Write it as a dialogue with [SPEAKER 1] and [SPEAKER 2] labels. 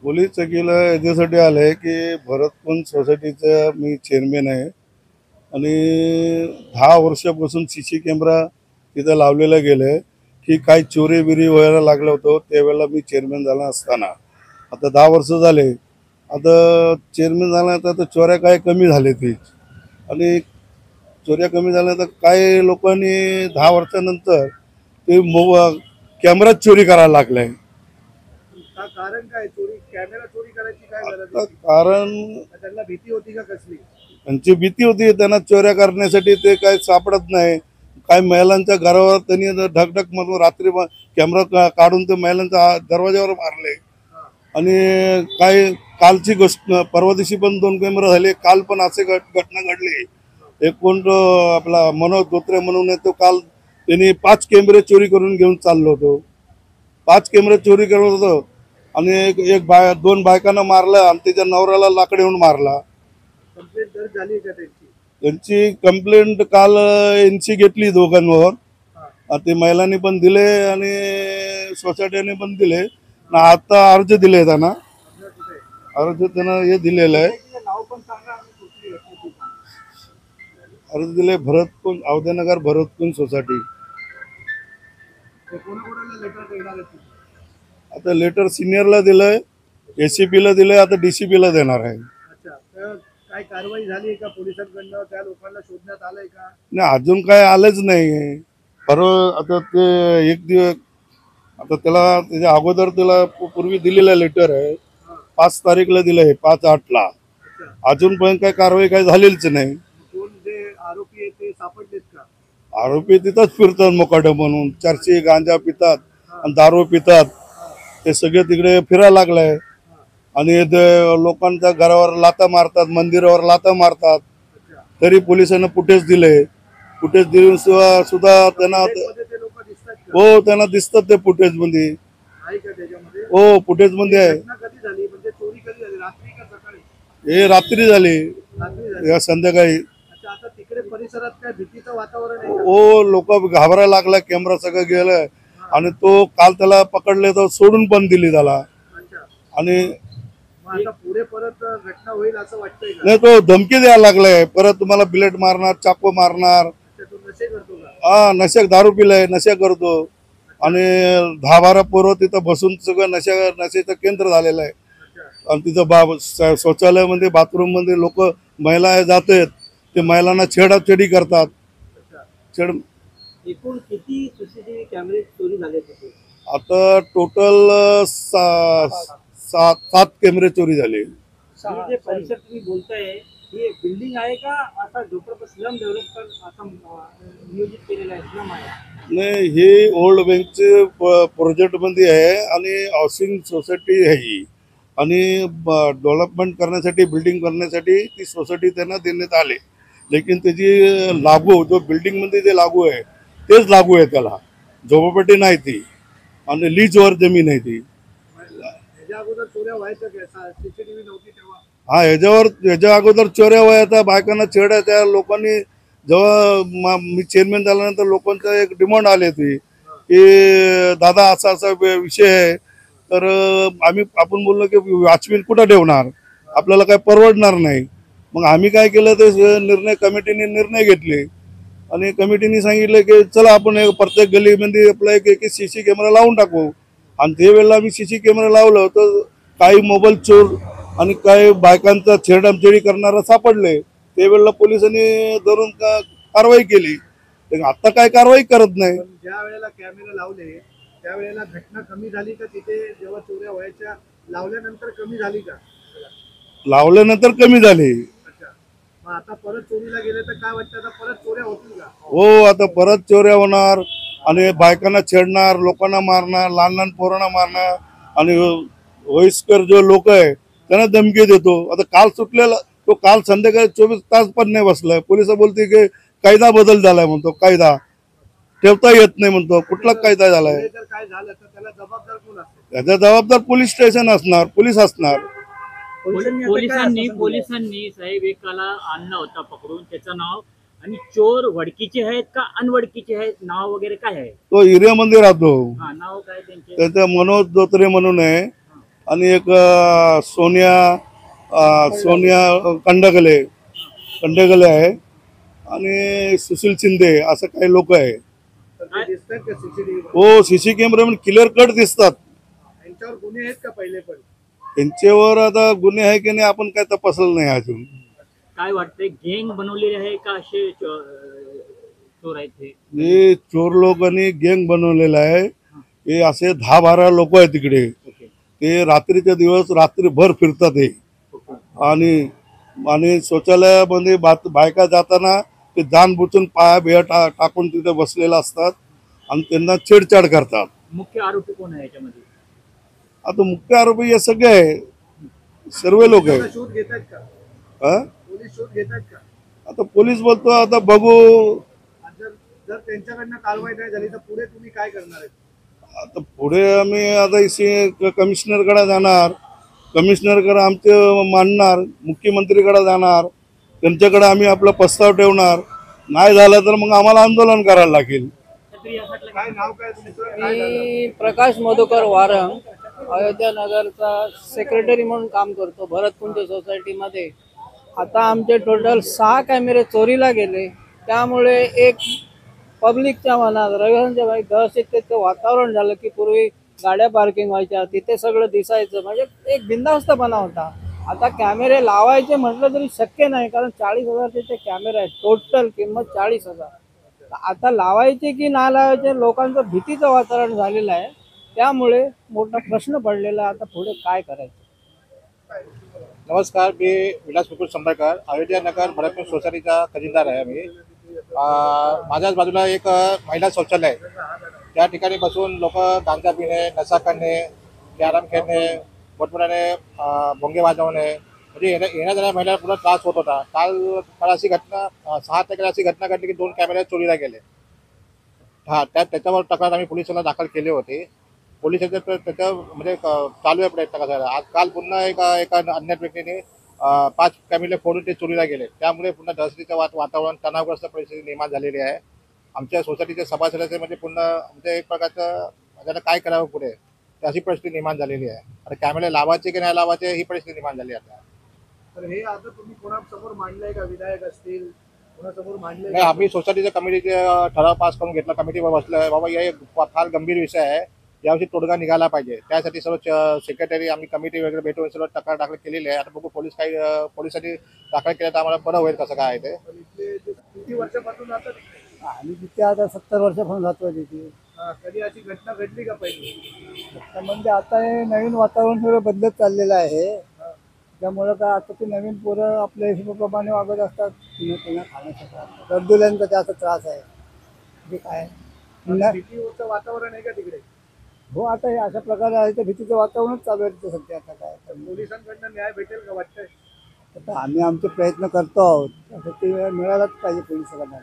[SPEAKER 1] Police चौकीला याच्यासाठी आले की भरतकुंज सोसायटीचा मी चेअरमॅन आहे आणि 10 वर्षापासून सीसी कॅमेरा तिथं लावलेला गेले की काही चोरी बिरी व्हायला लागलं होतं त्यावेळेला मी चेअरमॅन झाला असताना. आता 10 वर्ष झाले. आता चेअरमॅन झाला तर चोऱ्या काय कमी झाले ती आणि चोऱ्या कमी झाल्या तर काही लोकांनी 10 वर्षानंतर ते कॅमेरा चोरी करायला लागलाय.
[SPEAKER 2] कारण काय चोरी कॅमेरा चोरी करायची काय गरज
[SPEAKER 1] आता
[SPEAKER 2] होती?
[SPEAKER 1] कारण
[SPEAKER 2] त्यांना भीती होती का कसली?
[SPEAKER 1] त्यांची भीती होती त्यांना चोऱ्या करण्यासाठी ते काय सापडत नाही. काय महिलांच्या घरावर त्यांनी ढकढक मधून रात्री कॅमेरा काढून ते महिलांच्या दरवाजावर मारले आणि काय कालची गोष्ट परवा दिवशी पण 2 कॅमेरा झाले. काल पण असे घटना घडली. एक कोण आपला मनोज धोत्रे म्हणून आहे तो काल त्यांनी 5 कॅमेरे चोरी करून घेऊन चाललो होतो. 5 कॅमेरे चोरी करत होतो आणि एक 2 बायकांना मारलं आणि त्याच्या नवऱ्याला लाकड येऊन मारला.
[SPEAKER 2] कंप्लेंट दर्ज झाली का त्यांची?
[SPEAKER 1] त्यांची कंप्लेंट काल यांची घेतली दोघांवर. ते महिलांनी पण दिले आणि सोसायटीने पण दिले. आता अर्ज दिले त्यांना. अर्ज त्यांना हे दिलेलं आहे.
[SPEAKER 2] नाव पण सांगा आणि कुठली घटना ती सांगा.
[SPEAKER 1] अर्ज दिले भरतकुंज अवधनगर भरतकुंज सोसायटी.
[SPEAKER 2] ते कोणाकोणाला लेटर देणार आहे तुम्ही?
[SPEAKER 1] आता लेटर सिनियरला दिलंय, एसीपीला दिलंय, आता डीसीपीला देणार आहे.
[SPEAKER 2] अच्छा, तर काय कारवाई झाली आहे का पोलिसांकडनं? त्या लोकांना शोधण्यात आलंय का?
[SPEAKER 1] नाही अजून काय आलंच नाही. परवा आता ते एक दिवस आता त्याला त्याच्या अगोदर त्याला पूर्वी दिलेलं लेटर आहे. 5 तारीखला दिलंय 5/8ला. अजून पण काय कारवाई काय झालेलीच नाही.
[SPEAKER 2] कोण जे आरोपी आहेत ते सापडलेत का?
[SPEAKER 1] आरोपी तिथंच फिरतात मोकाटे म्हणून. चर्ची गांजा पितात आणि दारू पितात. ते सगळे तिकडे फिरायला लागलाय आणि ते लोकांच्या घरावर लाथा मारतात, मंदिरावर लाथा मारतात. तरी पोलिसांना फुटेज दिले. फुटेज देऊन सुद्धा त्यांना
[SPEAKER 2] मध्ये ते लोक दिसतात का?
[SPEAKER 1] हो त्यांना दिसतात ते फुटेज मध्ये.
[SPEAKER 2] आहे का त्याच्यामध्ये?
[SPEAKER 1] हो फुटेज मध्ये आहे.
[SPEAKER 2] घटना कधी झाली? म्हणजे चोरी कधी झाली? रात्री का सकाळी?
[SPEAKER 1] हे रात्री झाली
[SPEAKER 2] रात्री झाली.
[SPEAKER 1] या संध्याकाळी.
[SPEAKER 2] अच्छा, आता तिकडे परिसरात काय भीतीचं वातावरण आहे का?
[SPEAKER 1] हो लोक घाबरायला लागला. कॅमेरा सगळं गेलं आणि तो काल त्याला पकडले तर सोडून पण दिली त्याला.
[SPEAKER 2] अच्छा,
[SPEAKER 1] आणि
[SPEAKER 2] मग आता पुढे परत घटना होईल असं वाटतंय का?
[SPEAKER 1] नाही तो धमकी द्यायला लागलाय परत तुम्हाला बुलेट मारणार, चाकू मारणार.
[SPEAKER 2] अच्छा, तो नशे करतो का?
[SPEAKER 1] हा नशा दारू पिलाय, नशा करतो आणि 10-12 पोरं तिथं बसून सगळं नशेचं केंद्र झालेलं आहे.
[SPEAKER 2] अच्छा,
[SPEAKER 1] आणि तिथं शौचालयामध्ये बाथरूममध्ये लोक महिला जातात ते महिलांना छेडाछेडी करतात.
[SPEAKER 2] अच्छा.
[SPEAKER 1] छेड
[SPEAKER 2] एकूण किती सीसीटीव्ही कॅमेरे चोरी झाले तिथे?
[SPEAKER 1] आता टोटल 7 कॅमेरे चोरी झाले.
[SPEAKER 2] जे परिसर तुम्ही बोलताय ही बिल्डिंग आहे का असा झोपडपट्टी स्लम डेव्हलपर असा नियोजित केलेला आहे, स्लम आहे?
[SPEAKER 1] नाही हे ओल्ड बँकचे प्रोजेक्ट मध्ये आहे आणि हाऊसिंग सोसायटी आहे ही आणि डेव्हलपमेंट करण्यासाठी बिल्डिंग करण्यासाठी ती सोसायटी त्यांना देण्यात आले. लेकिन त्याची लागू जो बिल्डिंग मध्ये जे लागू आहे तेच लागू आहे त्याला. झोपडपट्टी नाही ती आणि लीजवर जमीन आहे ती.
[SPEAKER 2] ह्याच्या अगोदर चोऱ्या व्हायच्या का? सीसीटीव्ही नव्हती तेव्हा?
[SPEAKER 1] हा ह्याच्या अगोदर चोऱ्या व्हायच्या, बायकांना छेडायच्या. लोकांनी जेव्हा मी चेअरमॅन झाल्यानंतर लोकांचा एक डिमांड आली होती की दादा असा असा विषय आहे तर आपण बोललो की वॉचमॅन कुठं ठेवणार, आपल्याला काय परवडणार नाही. मग आम्ही काय केलं ते कमिटीने निर्णय घेतले आणि कमिटीने सांगितलं की चला आपण प्रत्येक गलीमध्ये आपला एक सीसी कॅमेरा लावून टाकू. आणि ते वेळेला आम्ही सीसी कॅमेरा लावलं तर काही मोबाईल चोर आणि काही बायकांचा छेडछाडी करणारा सापडले. त्यावेळेला पोलिसांनी धरून कारवाई केली. आता काय कारवाई करत नाही.
[SPEAKER 2] पण ज्या वेळेला कॅमेरे लावले त्यावेळेला घटना कमी झाली का? तिथे जेव्हा चोऱ्या व्हायच्या लावल्यानंतर कमी झाली का?
[SPEAKER 1] लावल्यानंतर कमी झाली.
[SPEAKER 2] अच्छा, मग आता परत चोरीला गेले तर काय वाटतं, आता परत चोऱ्या होतील का?
[SPEAKER 1] हो आता परत चोऱ्या होणार आणि बायकांना छेडणार, लोकांना मारणार, लहान लहान पोरांना मारणार आणि वयस्कर जो लोक आहे त्यांना धमकी देतो. आता काल सुटलेला तो काल संध्याकाळी 24 तास पण नाही बसलाय. पोलिस बोलते की कायदा बदल झालाय म्हणतो. कायदा ठेवता येत नाही म्हणतो. कुठला कायदा झालाय?
[SPEAKER 2] पुढे जर काय झालं तर त्याला जबाबदार कोण असेल?
[SPEAKER 1] याचा जबाबदार पोलीस स्टेशन असणार, पोलीस असणार.
[SPEAKER 3] पोलिसांनी साहेब एकाला आणला होता पकडून, त्याचं नाव आणि चोर वडकीचे आहेत का अनवडकीचे आहेत, नाव वगैरे काय आहे?
[SPEAKER 1] तो एरियामध्ये राहतो.
[SPEAKER 3] हा, नाव काय त्यांचे?
[SPEAKER 1] त्याचा मनोज धोत्रे म्हणून आहे आणि एक सोनिया कंडगले आहे आणि सुशील शिंदे असं काही लोक आहे.
[SPEAKER 2] दिसतात का सीसीटीव्ही?
[SPEAKER 1] हो, सीसी कॅमेरामध्ये क्लिअर कट दिसतात.
[SPEAKER 2] यांच्यावर गुन्हे आहेत का पहिले पण?
[SPEAKER 1] त्यांच्यावर आता गुन्हे आहे की नाही आपण काय तपासलं नाही अजून.
[SPEAKER 3] काय वाटतंय, गँग बनवलेले आहे का असे चोर आहेत हे?
[SPEAKER 1] हे चोर लोकांनी गँग बनवलेला आहे. हे असे 10-12 लोक आहेत तिकडे.
[SPEAKER 3] ओके.
[SPEAKER 1] ते रात्रीच्या दिवस रात्रीभर फिरतात हे.
[SPEAKER 3] ओके.
[SPEAKER 1] आणि शौचालयामध्ये बायका जाताना ते जाणबुजून पाया बिया टाकून तिथे बसलेले असतात आणि त्यांना छेडछाड करतात.
[SPEAKER 3] मुख्य आरोपी कोण आहे याच्यामध्ये?
[SPEAKER 1] आता मुख्य आरोपी हे सगळे आहे, सर्व लोक आहे.
[SPEAKER 2] शोध घेतात का?
[SPEAKER 1] हा?
[SPEAKER 2] पोलीस शोध घेतात का?
[SPEAKER 1] आता पोलीस बोलतो आता बघू.
[SPEAKER 2] जर जर त्यांच्याकडनं कारवाई नाही झाली तर पुढे तुम्ही काय करणार आहे?
[SPEAKER 1] आता पुढे आम्ही आता इथे कमिशनरकडे जाणार. कमिशनरकडे आमचे मांडणार, मुख्यमंत्रीकडे जाणार, त्यांच्याकडे आम्ही आपला प्रस्ताव ठेवणार. नाही झालं तर मग आम्हाला आंदोलन करायला लागेल.
[SPEAKER 2] काय नाव काय तुमचं? काय झालं?
[SPEAKER 4] मी प्रकाश मधुकर वारंग, अयोध्या नगरचा सेक्रेटरी म्हणून काम करतो भरतकुंज सोसायटीमध्ये. आता आमचे टोटल 6 कॅमेरे चोरीला गेले. त्यामुळे एक पब्लिकच्या मनात रहिवाशांच्या भाई दहशतीचं वातावरण झालं की पूर्वी गाड्या पार्किंग व्हायच्या तिथे सगळं दिसायचं, म्हणजे एक बिनधास्तपणा होता. आता कॅमेरे लावायचे म्हटलं तरी शक्य नाही, कारण 40,000चे ते कॅमेरे आहेत. टोटल किंमत 40,000. आता लावायचे की नाही लावायचे लोकांचं भीतीचं वातावरण झालेलं आहे. त्यामुळे मोठा प्रश्न पडलेला आहे, आता पुढे काय करायचं.
[SPEAKER 5] नमस्कार, मी विलास मुकुट संभाळकर, अयोध्या नगर भरतकुंज सोसायटीचा खजिनदार आहे मी. माझ्याच बाजूला एक महिला शौचालय आहे. त्या ठिकाणी बसून लोक गांजा पिणे, नशा करणे, कॅरम खेळणे, मोठमोठ्याने भोंगे वाजवणे, म्हणजे येण्या जाण्या महिलांना पुन्हा त्रास होत होता. काल अशी घटना 6 तारखेला अशी घटना घडली की 2 कॅमेरे चोरीला गेले. त्याच्यावर तक्रार आम्ही पोलिसांना दाखल केली होती. पोलिसांचं त्याचं म्हणजे चालू आहे प्रयत्न करायला. आज काल पुन्हा एका अज्ञात व्यक्तीने 5 कॅमेरे फोडून ते चोरीला गेले. त्यामुळे पुन्हा दहशतीचं वातावरण, तणावग्रस्त परिस्थिती निर्माण झालेली आहे. आमच्या सोसायटीचे सभासदाचे म्हणजे पुन्हा म्हणजे एक प्रकारचं त्याला काय करावं पुढे अशी परिस्थिती निर्माण झालेली आहे. आता कॅमेरे लावायचे की नाही लावायचे ही परिस्थिती निर्माण झाली आहे आता.
[SPEAKER 2] तर हे आता तुम्ही कोणासमोर मांडलंय का? विधायक असतील कोणासमोर मांडलंय
[SPEAKER 5] नाही,
[SPEAKER 2] का?
[SPEAKER 5] आम्ही सोसायटीच्या कमिटीचे ठराव पास करून घेतला. कमिटीवर बसलं बाबा हे एक फार गंभीर विषय आहे, यावर्षी तोडगा निघाला पाहिजे. त्यासाठी सर्व सेक्रेटरी आम्ही कमिटी वगैरे भेटून सर्व तक्रार दाखल केलेली आहे. आता बघू पोलिसांनी दाखल केलं तर आम्हाला बरं होईल कसं काय आहे ते.
[SPEAKER 2] पण इथले जे किती वर्षापासून राहतात इथे?
[SPEAKER 4] आम्ही तिथे आता 70 वर्षापासून राहतोय तिथे.
[SPEAKER 2] कधी अशी घटना घडली का पहिली?
[SPEAKER 4] म्हणजे आता हे नवीन वातावरण सगळं बदलत चाललेलं आहे. त्यामुळं काय आता ते नवीन पोरं आपल्या हिशोबाप्रमाणे वागत असतात. पुन्हा खाण्याचा त्रास, गर्दुल्यांचा जास्त त्रास आहे. ते काय
[SPEAKER 2] भीतीचं वातावरण आहे का तिकडे?
[SPEAKER 4] हो, आता हे अशा प्रकारे आहे तर भीतीचं वातावरणच चालू आहे तिथे सध्या. आता काय
[SPEAKER 2] पोलिसांकडनं न्याय भेटेल का वाटतंय?
[SPEAKER 4] आता आम्ही आमचे प्रयत्न करतो आहोत. आता ते मिळालाच पाहिजे पोलिसांना.